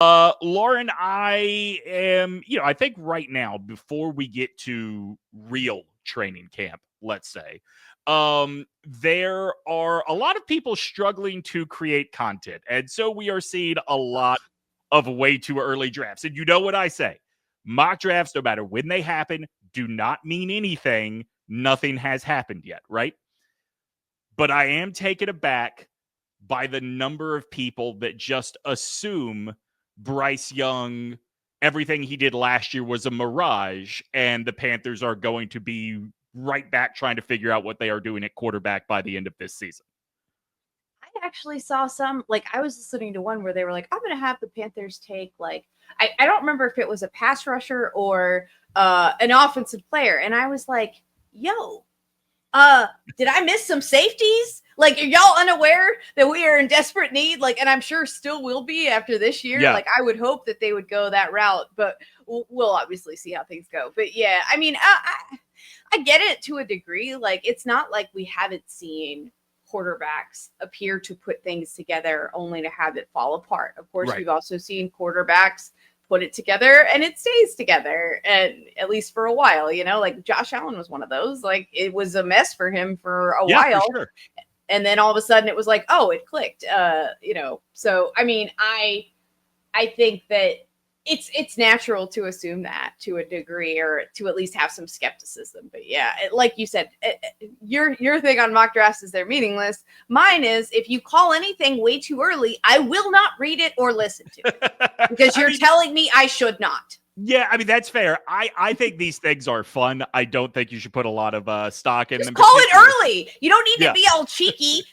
Lauren, I think right now, before we get to real training camp, let's say, there are a lot of people struggling to create content. And so we are seeing a lot of way too early drafts. And you know what I say? Mock drafts, no matter when they happen, do not mean anything. Nothing has happened yet, right? But I am taken aback by the number of people that just assume Bryce Young, everything he did last year was a mirage, and the Panthers are going to be right back trying to figure out what they are doing at quarterback by the end of this season. I actually saw some, like, I was listening to one where they were like, I'm going to have the Panthers take, like, I don't remember if it was a pass rusher or an offensive player. And I was like, yo, did I miss some safeties? Like, are y'all unaware that we are in desperate need? Like, and I'm sure still will be after this year. Yeah. Like, I would hope that they would go that route, but we'll obviously see how things go. But yeah, I mean, I get it to a degree. Like, it's not like we haven't seen quarterbacks appear to put things together only to have it fall apart. Of course, Right. We've also seen quarterbacks put it together and it stays together, and at least for a while, like Josh Allen was one of those. Like, it was a mess for him for a while, for sure. And then all of a sudden it was like, oh, it clicked. So I mean, I think that it's natural to assume that to a degree, or to at least have some skepticism. But yeah, like you said, your thing on mock drafts is they're meaningless. Mine is, if you call anything way too early, I will not read it or listen to it because you're telling me I should not. Yeah, I mean, that's fair. I think these things are fun. I don't think you should put a lot of stock in Just them. call it early. You don't need to be all cheeky.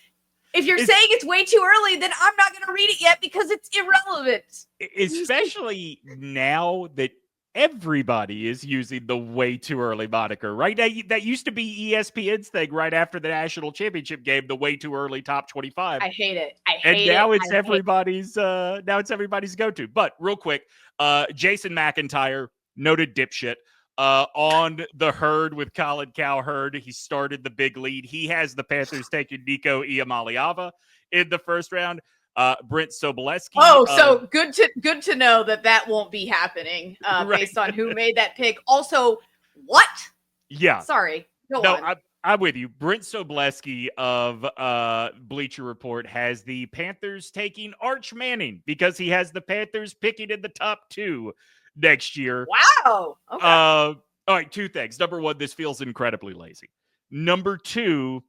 If you're saying it's way too early, then I'm not going to read it yet because it's irrelevant. Especially now that everybody is using the way too early moniker, right? That used to be ESPN's thing right after the national championship game, the way too early top 25. I hate it. And now it's everybody's go-to. But real quick, Jason McIntyre, noted dipshit, on the herd with Colin Cowherd. He started the big lead. He has the Panthers taking Nico Iamaleava in the first round. Brent Sobolewski. Oh, so good to know that won't be happening based on who made that pick. Also, what? Yeah. Sorry. Go on. I'm with you. Brent Sobolewski of Bleacher Report has the Panthers taking Arch Manning because he has the Panthers picking in the top 2 next year. Wow. Okay. All right, 2 things. Number 1, this feels incredibly lazy. Number 2,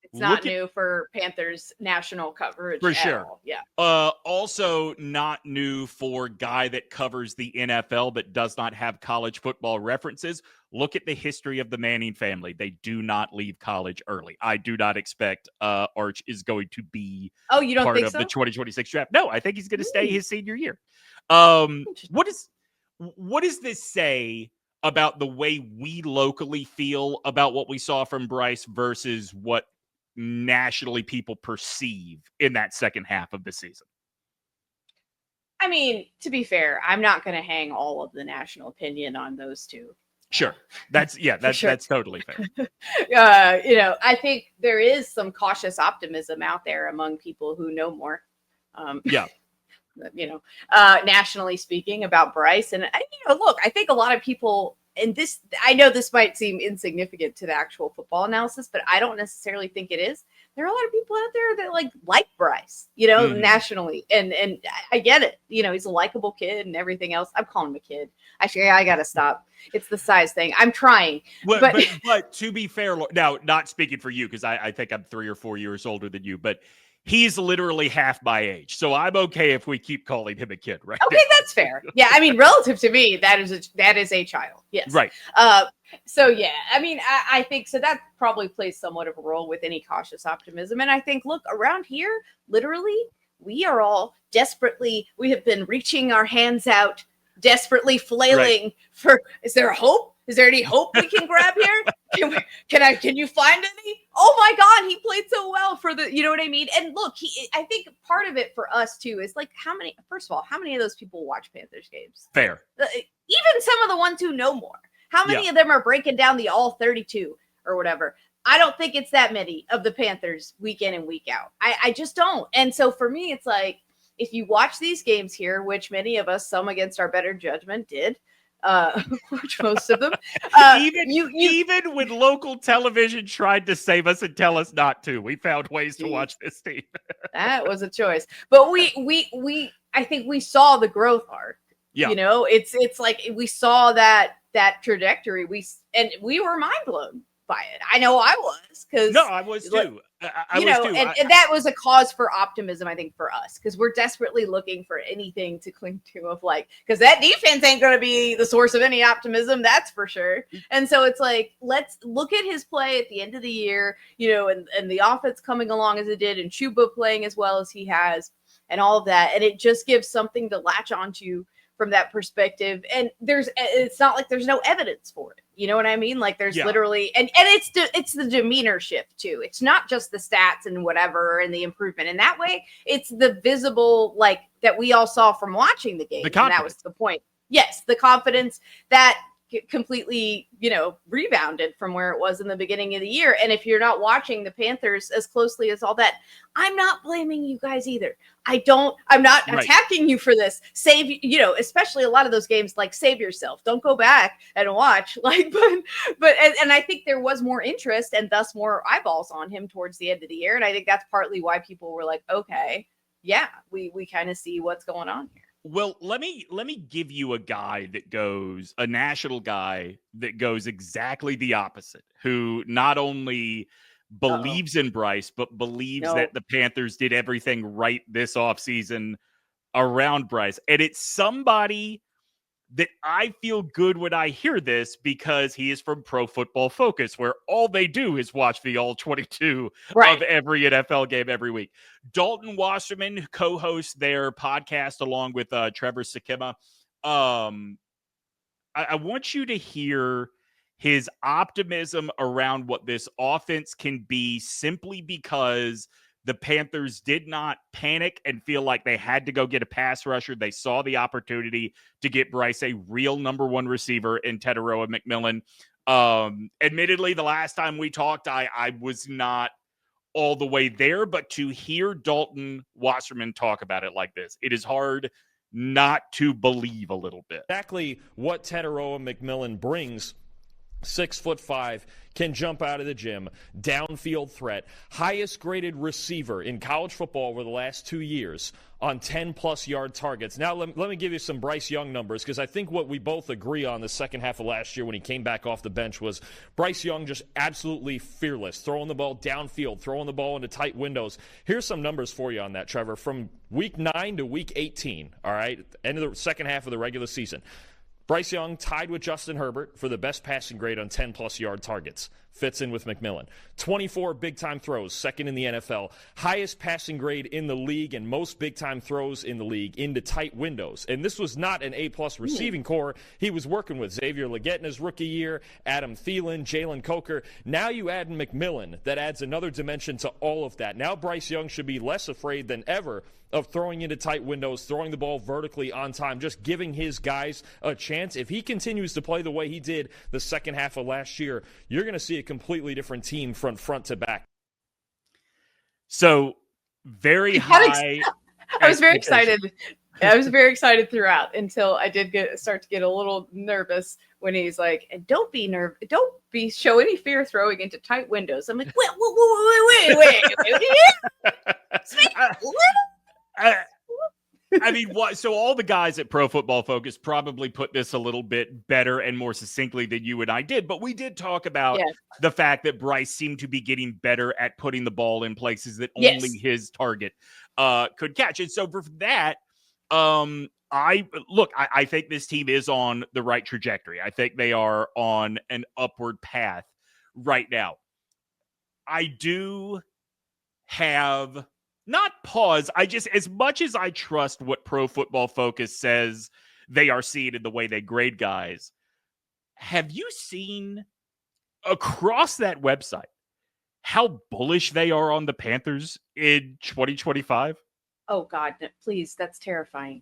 it's not new for Panthers national coverage. For sure. All. Yeah. Also not new for guy that covers the NFL but does not have college football references. Look at the history of the Manning family. They do not leave college early. I do not expect Arch is going to be you don't part think of so? the 2026 draft. No, I think he's going to stay his senior year. What does this say about the way we locally feel about what we saw from Bryce versus what nationally people perceive in that second half of the season? I mean, to be fair, I'm not going to hang all of the national opinion on those two. Sure. That's totally fair. I think there is some cautious optimism out there among people who know more. Nationally speaking, about Bryce. And, look, I think a lot of people, and this, I know this might seem insignificant to the actual football analysis, but I don't necessarily think it is. There are a lot of people out there that like Bryce, nationally. And I get it. He's a likable kid and everything else. I'm calling him a kid. Actually, I got to stop. It's the size thing. I'm trying. But to be fair, now, not speaking for you, because I think I'm 3 or 4 years older than you, but he's literally half my age. So I'm okay if we keep calling him a kid, right? Okay, that's fair. Yeah, I mean, relative to me, that is a child. Yes. Right. So, yeah, I mean, I think so that probably plays somewhat of a role with any cautious optimism. And I think, look, around here, literally, we are all we have been reaching our hands out, desperately flailing for, is there a hope? Is there any hope we can grab here? Can you find any? Oh my God, he played so well for the, you know what I mean? And look, I think part of it for us too is like, first of all, how many of those people watch Panthers games? Fair. Even some of the ones who know more. How many of them are breaking down the all 32 or whatever? I don't think it's that many of the Panthers week in and week out. I just don't. And so for me, it's like, if you watch these games here, which many of us, some against our better judgment, did, watch most of them. Even when local television tried to save us and tell us not to, we found ways to watch this team. That was a choice, but I think we saw the growth arc. Yeah. You know, it's like we saw that trajectory. We were mind blown by it. I know I was, because no, I was too. And that was a cause for optimism, I think, for us, because we're desperately looking for anything to cling to, of like, because that defense ain't going to be the source of any optimism, that's for sure. And so it's like, let's look at his play at the end of the year, you know, and the offense coming along as it did, and Chuba playing as well as he has, and all of that, and it just gives something to latch onto from that perspective. And it's not like there's no evidence for it. You know what I mean? Like there's literally, and it's the demeanor shift too. It's not just the stats and whatever and the improvement. And that way it's the visible, like that we all saw from watching the game. And that was the point. Yes. The confidence that completely, you know, rebounded from where it was in the beginning of the year. And if you're not watching the Panthers as closely as all that, I'm not blaming you guys either. I'm not attacking you for this. Save, you know, especially a lot of those games, like, save yourself. Don't go back and watch. Like, but I think there was more interest and thus more eyeballs on him towards the end of the year. And I think that's partly why people were like, okay, yeah, we kind of see what's going on here. Well, let me give you a national guy that goes exactly the opposite, who not only believes in Bryce, but believes that the Panthers did everything right this offseason around Bryce. And it's somebody that I feel good when I hear this, because he is from Pro Football Focus, where all they do is watch the all 22 of every NFL game every week. Dalton Wasserman co-hosts their podcast along with Trevor Sakima. I want you to hear his optimism around what this offense can be, simply because the Panthers did not panic and feel like they had to go get a pass rusher. They saw the opportunity to get Bryce a real number one receiver in Teteroa McMillan. Admittedly, the last time we talked, I was not all the way there, but to hear Dalton Wasserman talk about it like this, it is hard not to believe a little bit. Exactly what Teteroa McMillan brings. 6'5", can jump out of the gym, downfield threat, highest graded receiver in college football over the last 2 years on 10-plus yard targets. Now, let me give you some Bryce Young numbers, because I think what we both agree on the second half of last year when he came back off the bench was Bryce Young just absolutely fearless, throwing the ball downfield, throwing the ball into tight windows. Here's some numbers for you on that, Trevor. From week 9 to week 18, all right, end of the second half of the regular season, Bryce Young tied with Justin Herbert for the best passing grade on 10-plus yard targets. Fits in with McMillan. 24 big-time throws, second in the NFL. Highest passing grade in the league and most big-time throws in the league into tight windows. And this was not an A-plus receiving core. He was working with Xavier Legette in his rookie year, Adam Thielen, Jalen Coker. Now you add McMillan. That adds another dimension to all of that. Now Bryce Young should be less afraid than ever of throwing into tight windows, throwing the ball vertically on time, just giving his guys a chance. If he continues to play the way he did the second half of last year, you're going to see a completely different team from front to back. So, very high. I was very excited. I was very excited throughout until I did start to get a little nervous when he's like, "And don't be show any fear throwing into tight windows." I'm like, wait. I mean, what? So all the guys at Pro Football Focus probably put this a little bit better and more succinctly than you and I did. But we did talk about the fact that Bryce seemed to be getting better at putting the ball in places that only his target could catch. And so for that, I think this team is on the right trajectory. I think they are on an upward path right now. I do have not pause. I just, as much as I trust what Pro Football Focus says they are seeing in the way they grade guys, have you seen across that website how bullish they are on the Panthers in 2025? Oh God, please. That's terrifying.